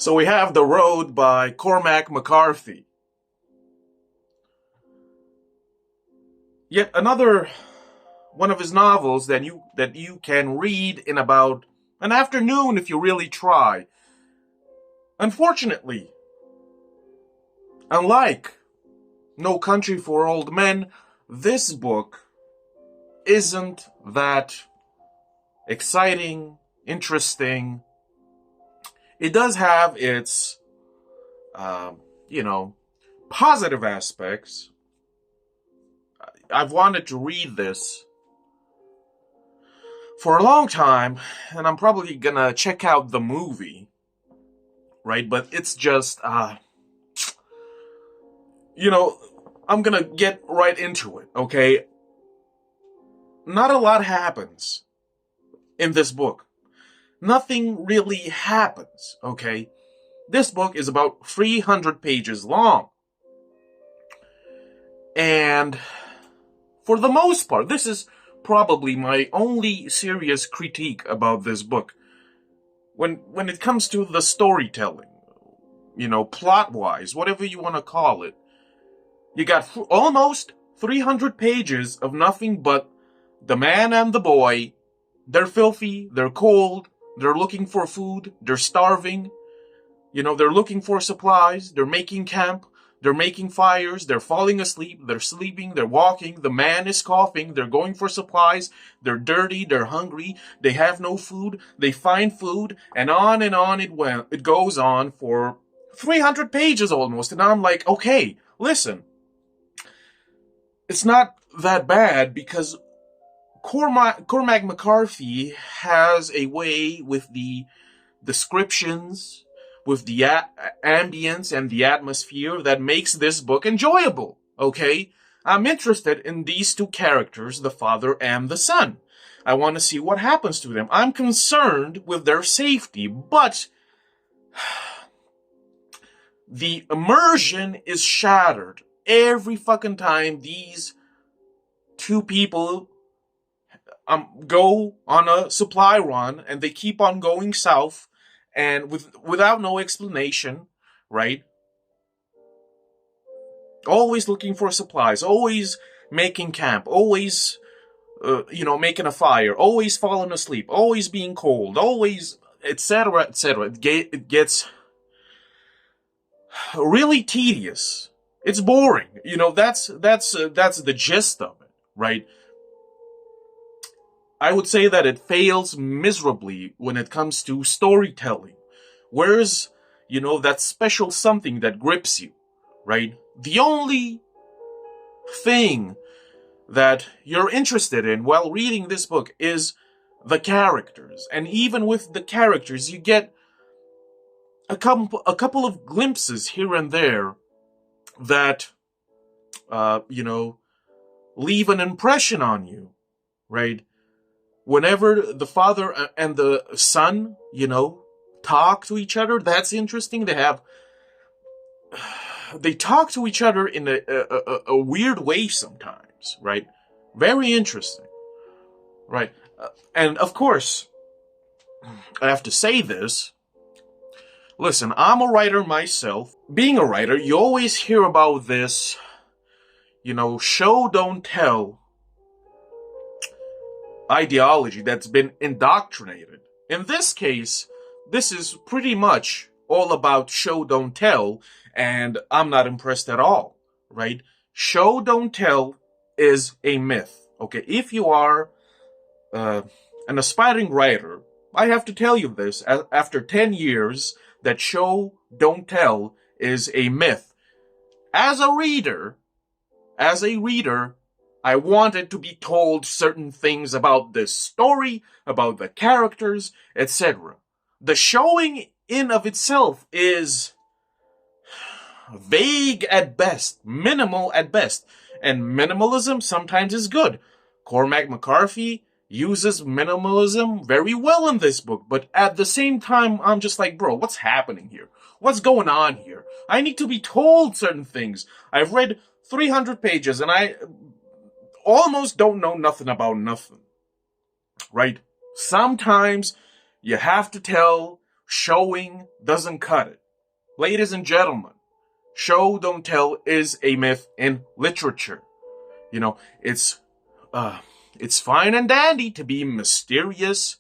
So we have The Road by Cormac McCarthy. Yet another one of his novels that you can read in about an afternoon if you really try. Unfortunately, unlike No Country for Old Men, this book isn't that exciting, interesting. It does have its, positive aspects. I've wanted to read this for a long time, and I'm probably gonna check out the movie, right? But it's just, I'm gonna get right into it, okay? Not a lot happens in this book. Nothing really happens, okay? This book is about 300 pages long. And for the most part, this is probably my only serious critique about this book. When it comes to the storytelling, plot-wise, whatever you want to call it, you got almost 300 pages of nothing but the man and the boy. They're filthy, they're cold, they're looking for food, they're starving, they're looking for supplies, they're making camp, they're making fires, they're falling asleep, they're sleeping, they're walking, the man is coughing, they're going for supplies, they're dirty, they're hungry, they have no food, they find food, and on it goes on for 300 pages almost, and I'm like, okay, listen, it's not that bad because Cormac McCarthy has a way with the descriptions, with the ambience and the atmosphere that makes this book enjoyable, okay? I'm interested in these two characters, the father and the son. I want to see what happens to them. I'm concerned with their safety, but the immersion is shattered every fucking time these two people go on a supply run, and they keep on going south, and without no explanation, right? Always looking for supplies, always making camp, always, making a fire, always falling asleep, always being cold, always, etc., etc. It gets really tedious. It's boring. That's the gist of it, right? I would say that it fails miserably when it comes to storytelling. Where's, that special something that grips you, right? The only thing that you're interested in while reading this book is the characters. And even with the characters, you get a couple of glimpses here and there that, leave an impression on you, right? Whenever the father and the son, talk to each other, that's interesting. They talk to each other in a weird way sometimes, right? Very interesting, right? And of course, I have to say this. Listen, I'm a writer myself. Being a writer, you always hear about this, show, don't tell ideology that's been indoctrinated. In this case, this is pretty much all about show, don't tell, and I'm not impressed at all, right? Show, don't tell is a myth, okay? If you are an aspiring writer, I have to tell you this, after 10 years, that show, don't tell is a myth. As a reader, I wanted to be told certain things about this story, about the characters, etc. The showing in of itself is vague at best, minimal at best, and minimalism sometimes is good. Cormac McCarthy uses minimalism very well in this book, but at the same time, I'm just like, bro, what's happening here? What's going on here? I need to be told certain things. I've read 300 pages and I almost don't know nothing about nothing, right? Sometimes you have to tell showing doesn't cut it. Ladies and gentlemen, show don't tell is a myth in literature. You know, it's fine and dandy to be mysterious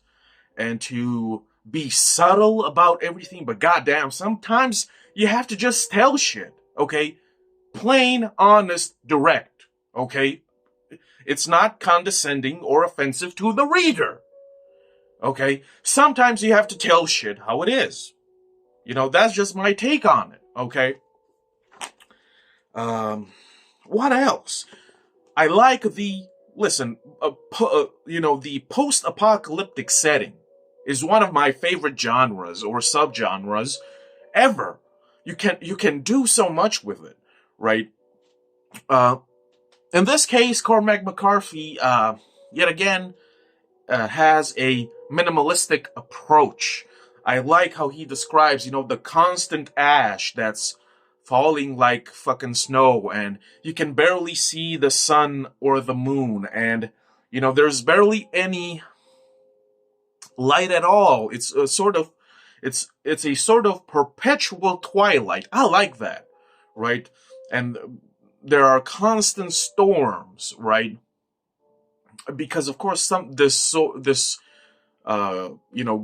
and to be subtle about everything, but goddamn, sometimes you have to just tell shit, okay? Plain, honest, direct, okay? It's not condescending or offensive to the reader, okay? Sometimes you have to tell shit how it is. You know, that's just my take on it, okay? What else? I like the, the post-apocalyptic setting is one of my favorite genres or subgenres ever. You can do so much with it, right? In this case, Cormac McCarthy, yet again, has a minimalistic approach. I like how he describes, the constant ash that's falling like fucking snow, and you can barely see the sun or the moon, and, there's barely any light at all. It's a sort of perpetual twilight. I like that, right? And there are constant storms, right? Because of course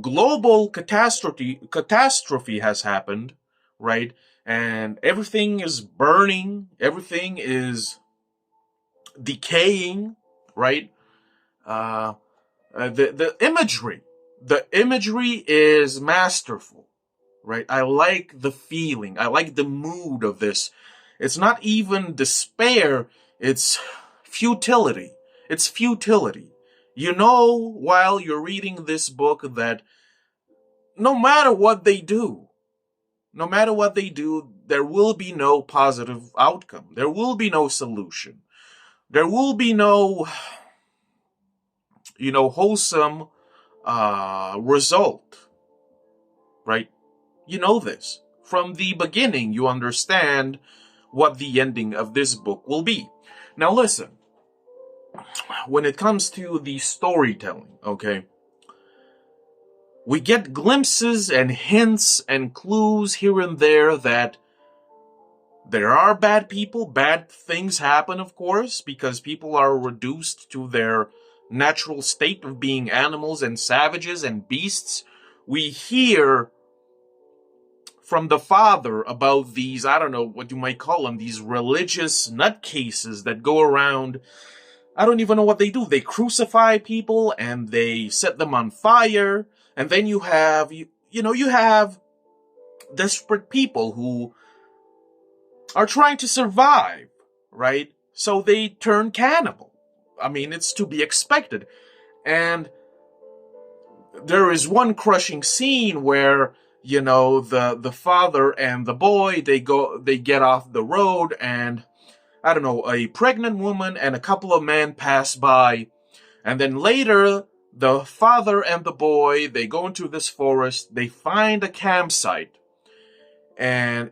global catastrophe has happened, right? And everything is burning, everything is decaying, right? The imagery is masterful, right? I like the feeling, I like the mood of this. It's not even despair, it's futility. It's futility. You know, while you're reading this book, that no matter what they do, there will be no positive outcome. There will be no solution. There will be no, wholesome result, right? You know this. From the beginning, you understand what the ending of this book will be. Now listen, when it comes to the storytelling, okay, we get glimpses and hints and clues here and there that there are bad people, bad things happen, of course, because people are reduced to their natural state of being animals and savages and beasts. We hear from the father about these, I don't know what you might call them, these religious nutcases that go around. I don't even know what they do. They crucify people and they set them on fire. And then you have desperate people who are trying to survive, right? So they turn cannibal. I mean, it's to be expected. And there is one crushing scene where, the father and the boy, they get off the road, and I don't know, a pregnant woman and a couple of men pass by. And then later, the father and the boy, they go into this forest, they find a campsite. And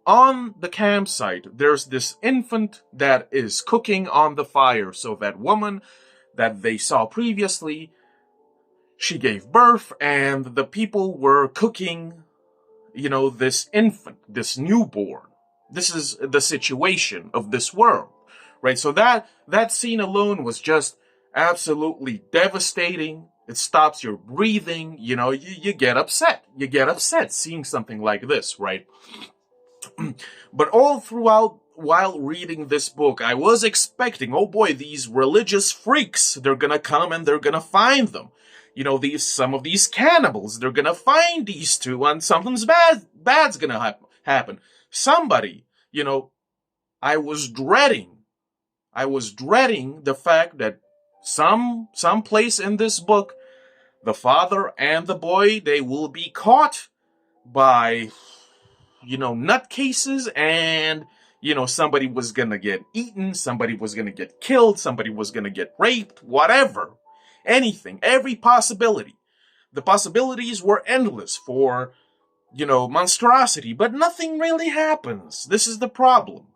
on the campsite, there's this infant that is cooking on the fire. So that woman that they saw previously, she gave birth, and the people were cooking, this infant, this newborn. This is the situation of this world, right? So that scene alone was just absolutely devastating. It stops your breathing. You get upset. You get upset seeing something like this, right? But all throughout, while reading this book, I was expecting, oh boy, these religious freaks, they're gonna come and they're gonna find them. Some of these cannibals, they're gonna find these two and something's bad's gonna happen. Somebody, I was dreading the fact that some place in this book, the father and the boy, they will be caught by, nutcases, and, somebody was gonna get eaten, somebody was gonna get killed, somebody was gonna get raped, whatever. Anything, every possibility. The possibilities were endless for, monstrosity, but nothing really happens. This is the problem.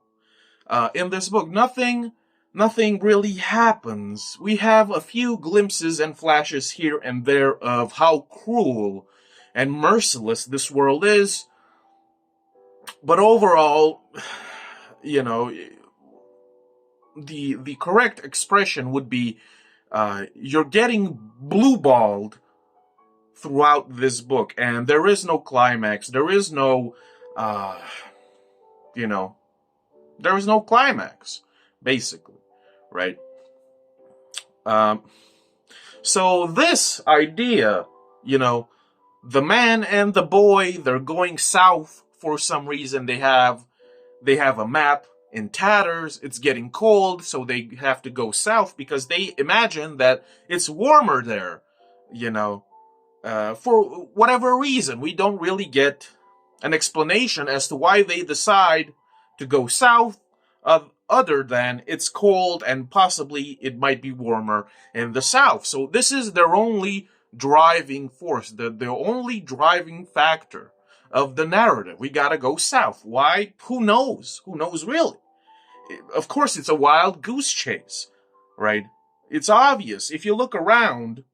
In this book, nothing nothing really happens. We have a few glimpses and flashes here and there of how cruel and merciless this world is. But overall, you know, the correct expression would be you're getting blue-balled throughout this book, and there is no climax. There is no, there is no climax, basically, right? So this idea, the man and the boy, they're going south for some reason. They have a map in tatters. It's getting cold, so they have to go south because they imagine that it's warmer there, for whatever reason. We don't really get an explanation as to why they decide to go south, other than it's cold and possibly it might be warmer in the south. So this is their only driving force, the only driving factor of the narrative. We gotta go south. Why? Who knows? Who knows really? Of course, it's a wild goose chase, right? It's obvious. If you look around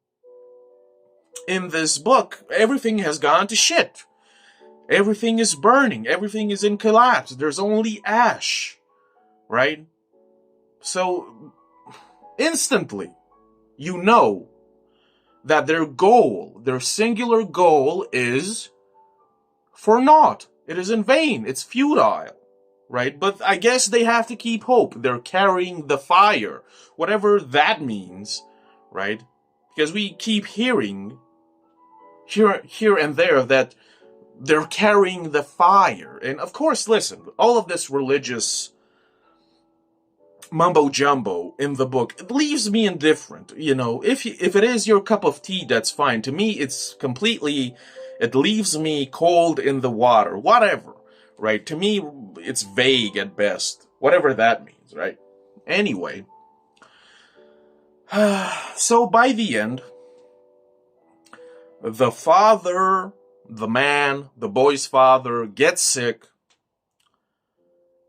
in this book, everything has gone to shit. Everything is burning. Everything is in collapse. There's only ash, right? So, instantly, you know that their singular goal is for naught. It is in vain. It's futile, right? But I guess they have to keep hope. They're carrying the fire, whatever that means, right? Because we keep hearing here and there that they're carrying the fire. And of course, listen, all of this religious mumbo jumbo in the book, it leaves me indifferent. If it is your cup of tea, that's fine. To me, it leaves me cold in the water, whatever, right? To me, it's vague at best, whatever that means, right? Anyway, so by the end, the father, the man, the boy's father, gets sick,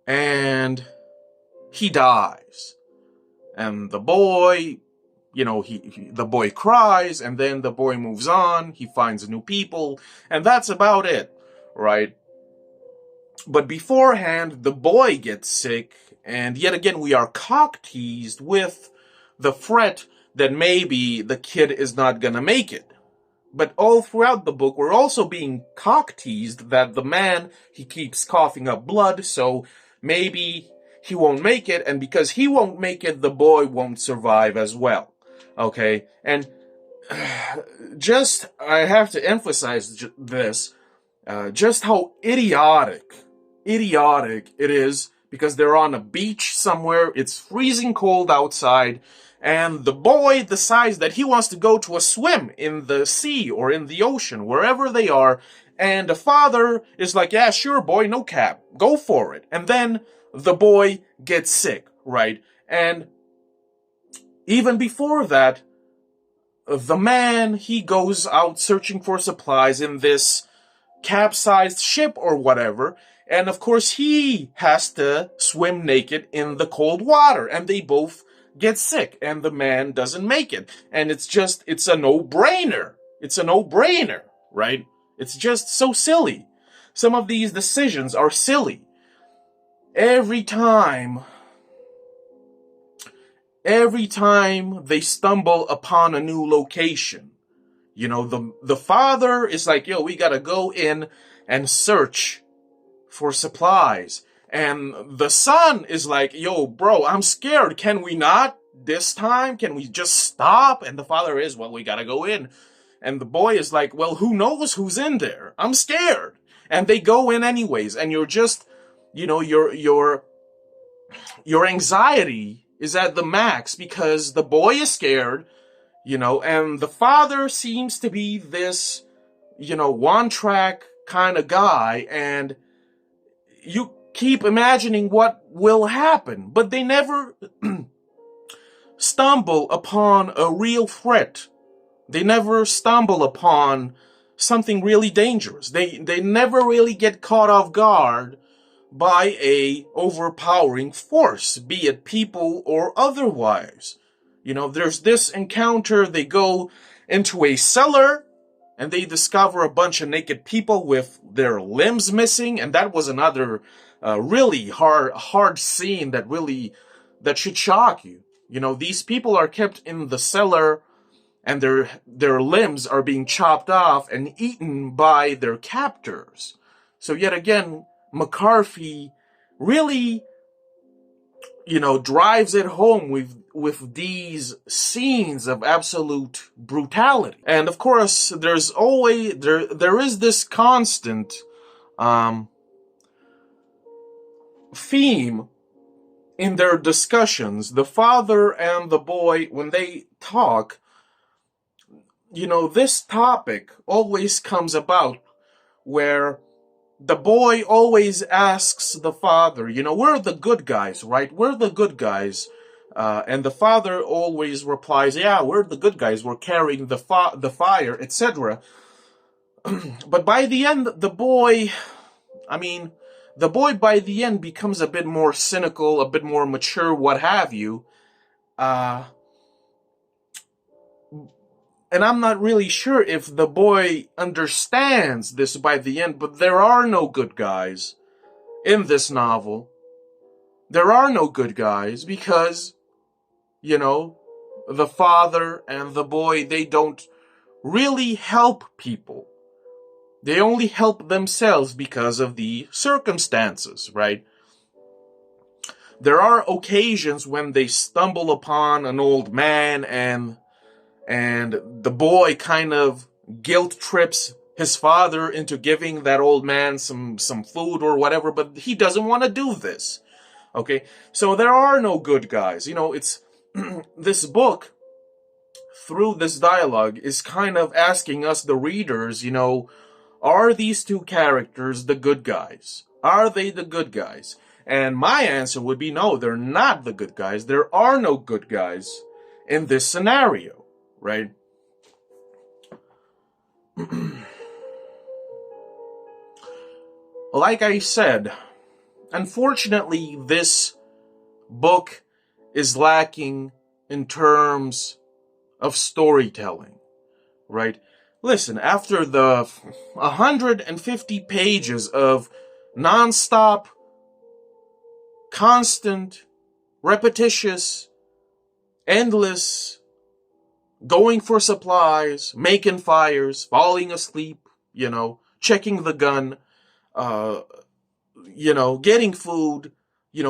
and he dies. And the boy, the boy cries, and then the boy moves on, he finds new people, and that's about it, right? But beforehand, the boy gets sick, and yet again we are cock-teased with the threat that maybe the kid is not gonna make it. But all throughout the book, we're also being cock-teased that the man, he keeps coughing up blood, so maybe he won't make it, and because he won't make it, the boy won't survive as well. Okay? And I have to emphasize this, just how idiotic it is, because they're on a beach somewhere, it's freezing cold outside, and the boy decides that he wants to go to a swim in the sea or in the ocean, wherever they are, and the father is like, yeah, sure, boy, no cap, go for it. And then the boy gets sick, right? And even before that, the man, he goes out searching for supplies in this capsized ship or whatever, and of course he has to swim naked in the cold water, and they both get sick, and the man doesn't make it. And it's a no-brainer. It's a no-brainer, right? It's just so silly. Some of these decisions are silly. Every time they stumble upon a new location, the father is like, yo, we gotta go in and search for supplies. And the son is like, yo, bro, I'm scared. Can we not this time? Can we just stop? And the father is, well, we gotta go in. And the boy is like, well, who knows who's in there? I'm scared. And they go in anyways. And you're just, your anxiety is at the max because the boy is scared, and the father seems to be this, one-track kind of guy, and you keep imagining what will happen, but they never stumble upon a real threat. They never stumble upon something really dangerous. They never really get caught off guard by a overpowering force, be it people or otherwise. There's this encounter, they go into a cellar and they discover a bunch of naked people with their limbs missing, and that was another really hard scene that should shock you. These people are kept in the cellar and their limbs are being chopped off and eaten by their captors. So yet again, McCarthy really, drives it home with these scenes of absolute brutality. And of course, there is this constant theme in their discussions. The father and the boy, when they talk, this topic always comes about where the boy always asks the father, we're the good guys, right? We're the good guys. And the father always replies, yeah, we're the good guys. We're carrying the fire, etc. But by the end, the boy by the end becomes a bit more cynical, a bit more mature, what have you. And I'm not really sure if the boy understands this by the end, but there are no good guys in this novel. There are no good guys because, the father and the boy, they don't really help people. They only help themselves because of the circumstances, right? There are occasions when they stumble upon an old man and the boy kind of guilt trips his father into giving that old man some food or whatever, but he doesn't want to do this. Okay? So there are no good guys. It's this book, through this dialogue, is kind of asking us, the readers, are these two characters the good guys? Are they the good guys? And my answer would be no, they're not the good guys. There are no good guys in this scenario. Right? Like I said, unfortunately, this book is lacking in terms of storytelling. Right? Listen, after the 150 pages of non-stop, constant, repetitious, endless going for supplies, making fires, falling asleep, checking the gun, getting food,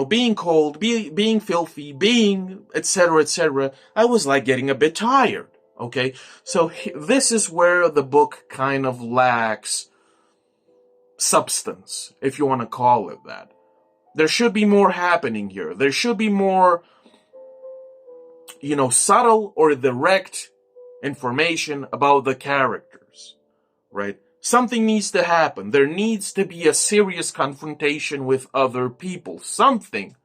being cold, being filthy, being etc., etc. I was getting a bit tired, okay? So this is where the book kind of lacks substance, if you want to call it that. There should be more happening here. There should be more subtle or direct information about the characters, right? Something needs to happen. There needs to be a serious confrontation with other people. Something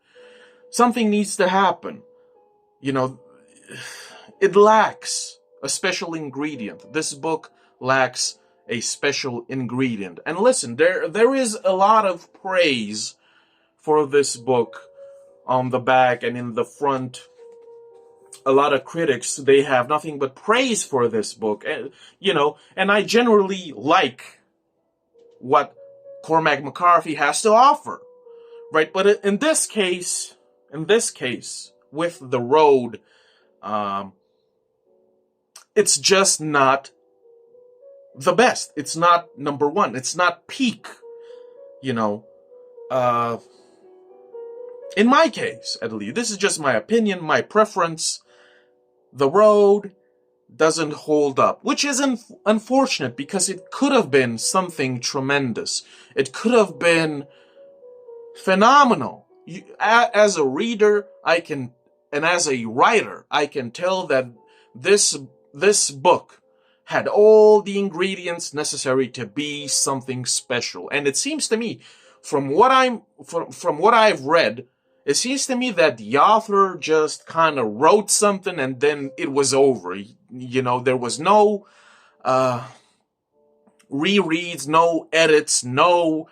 needs to happen. It lacks a special ingredient. This book lacks a special ingredient. And listen, there is a lot of praise for this book on the back and in the front. A lot of critics, they have nothing but praise for this book. And, and I generally like what Cormac McCarthy has to offer, right? But in this case, with The Road, it's just not the best. It's not number one. It's not peak, in my case, at least. This is just my opinion, my preference. The Road doesn't hold up, which is unfortunate because it could have been something tremendous. It could have been phenomenal. As a reader, and as a writer, I can tell that this book had all the ingredients necessary to be something special. And it seems to me, from what I've read, it seems to me that the author just kind of wrote something and then it was over. There was no rereads, no edits, no,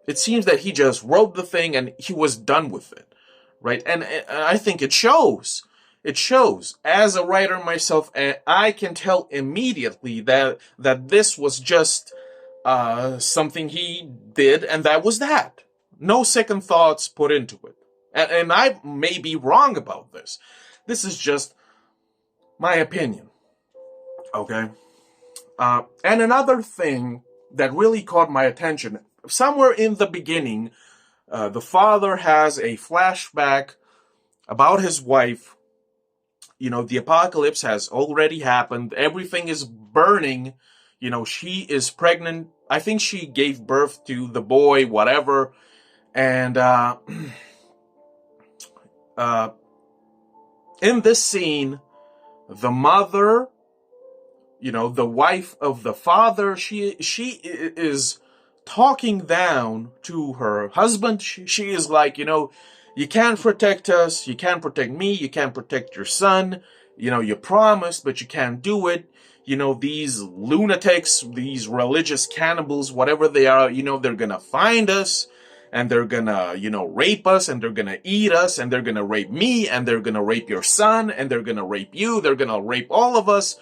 It seems that he just wrote the thing and he was done with it, right? And I think it shows. It shows. As a writer myself, I can tell immediately that this was just something he did, and that was that. No second thoughts put into it. And I may be wrong about this. This is just my opinion. Okay? And another thing that really caught my attention, somewhere in the beginning, the father has a flashback about his wife. You know, the apocalypse has already happened. Everything is burning. You know, she is pregnant. I think she gave birth to the boy, whatever. And in this scene, the mother, you know, the wife of the father, she is talking down to her husband. She is like, you know, you can't protect us, you can't protect me, you can't protect your son, you know, you promised, but you can't do it. You know, these lunatics, these religious cannibals, whatever they are, you know, they're gonna find us, and they're gonna, you know, rape us, and they're gonna eat us, and they're gonna rape me, and they're gonna rape your son, and they're gonna rape you, they're gonna rape all of us,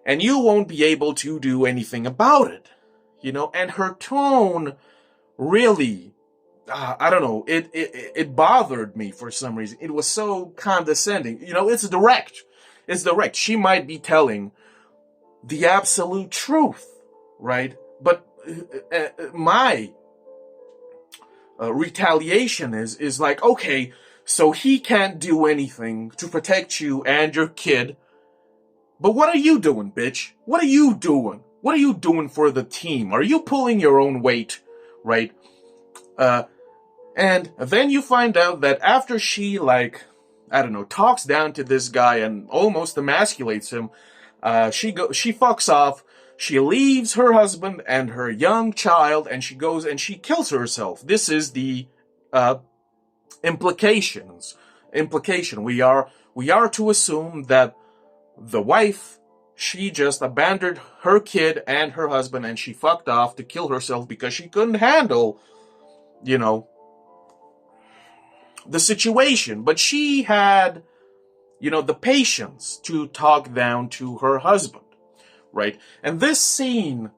and you won't be able to do anything about it. You know, and her tone really, I don't know, it bothered me for some reason. It was so condescending. You know, it's direct. It's direct. She might be telling the absolute truth, right? But my retaliation is like, okay, so he can't do anything to protect you and your kid. But what are you doing, bitch? What are you doing? What are you doing for the team? Are you pulling your own weight, right? And then you find out that after she, like, I don't know, talks down to this guy and almost emasculates him, she fucks off. She leaves her husband and her young child, and she goes and she kills herself. This is the implication. We are to assume that the wife, she just abandoned her kid and her husband, and she fucked off to kill herself because she couldn't handle, you know, the situation. But she had, you know, the patience to talk down to her husband, right? And this scene,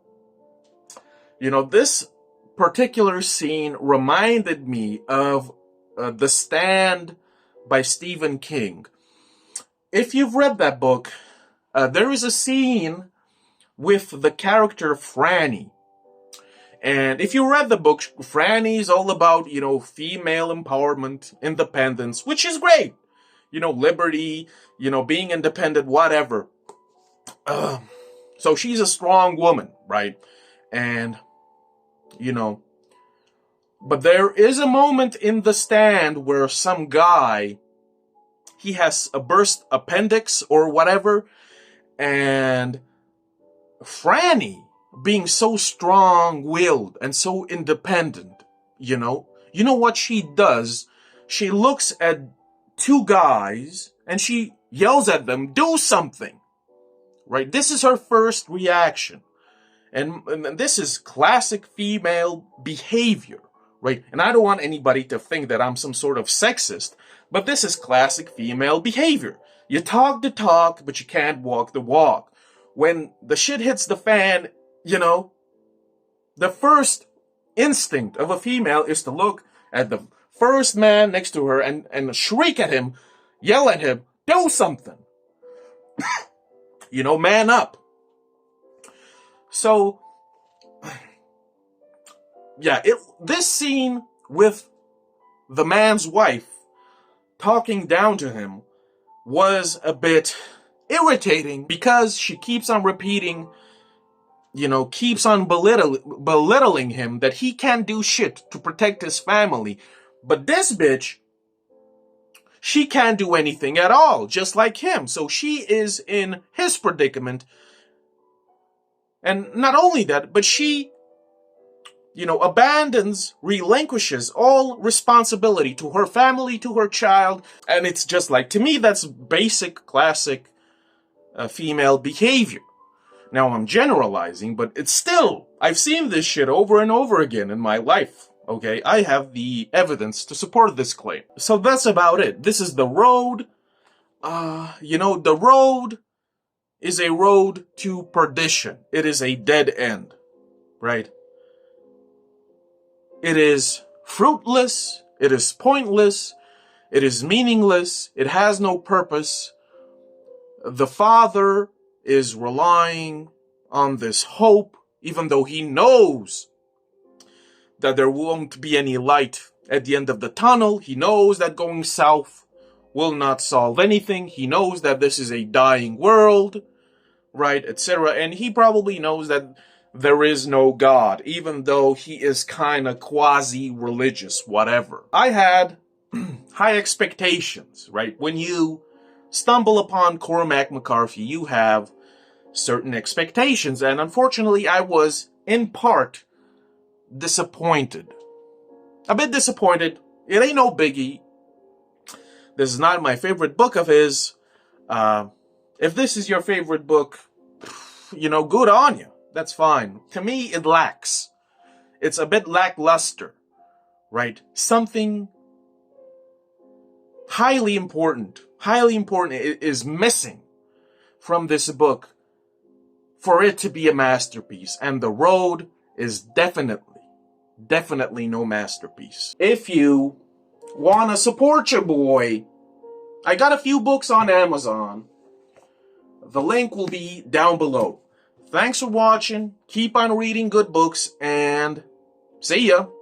you know, this particular scene reminded me of The Stand by Stephen King. If you've read that book, there is a scene with the character Franny. And if you read the book, Franny is all about, you know, female empowerment, independence, which is great. You know, liberty, you know, being independent, whatever. So she's a strong woman, right? And, you know, but there is a moment in The Stand where some guy, he has a burst appendix or whatever, and Franny, being so strong-willed and so independent, you know what she does? She looks at two guys and she yells at them, do something, right? This is her first reaction. And this is classic female behavior, right? And I don't want anybody to think that I'm some sort of sexist, but this is classic female behavior. You talk the talk, but you can't walk the walk. When the shit hits the fan, you know, the first instinct of a female is to look at the first man next to her and shriek at him, yell at him, do something. You know, man up. So, yeah, this scene with the man's wife talking down to him was a bit irritating because she keeps on repeating, you know, keeps on belittling him that he can't do shit to protect his family. But this bitch, she can't do anything at all, just like him. So she is in his predicament. And not only that, but she, you know, relinquishes all responsibility to her family, to her child. And it's just like, to me, that's basic, classic female behavior. Now, I'm generalizing, but it's still, I've seen this shit over and over again in my life. Okay, I have the evidence to support this claim. So that's about it. This is the road. The road is a road to perdition. It is a dead end, right? It is fruitless. It is pointless. It is meaningless. It has no purpose. The father is relying on this hope, even though he knows that there won't be any light at the end of the tunnel. He knows that going south will not solve anything. He knows that this is a dying world, right, etc. And he probably knows that there is no God, even though he is kind of quasi-religious, whatever. I had high expectations, right? When you stumble upon Cormac McCarthy, you have certain expectations, and unfortunately I was, in part, disappointed. A bit disappointed. It ain't no biggie. This is not my favorite book of his. If this is your favorite book, good on you. That's fine. To me, it lacks. It's a bit lackluster, right? Something highly important is missing from this book for it to be a masterpiece. And The Road is definitely no masterpiece. If you want to support your boy, I got a few books on Amazon. The link will be down below. Thanks for watching. Keep on reading good books, and see ya.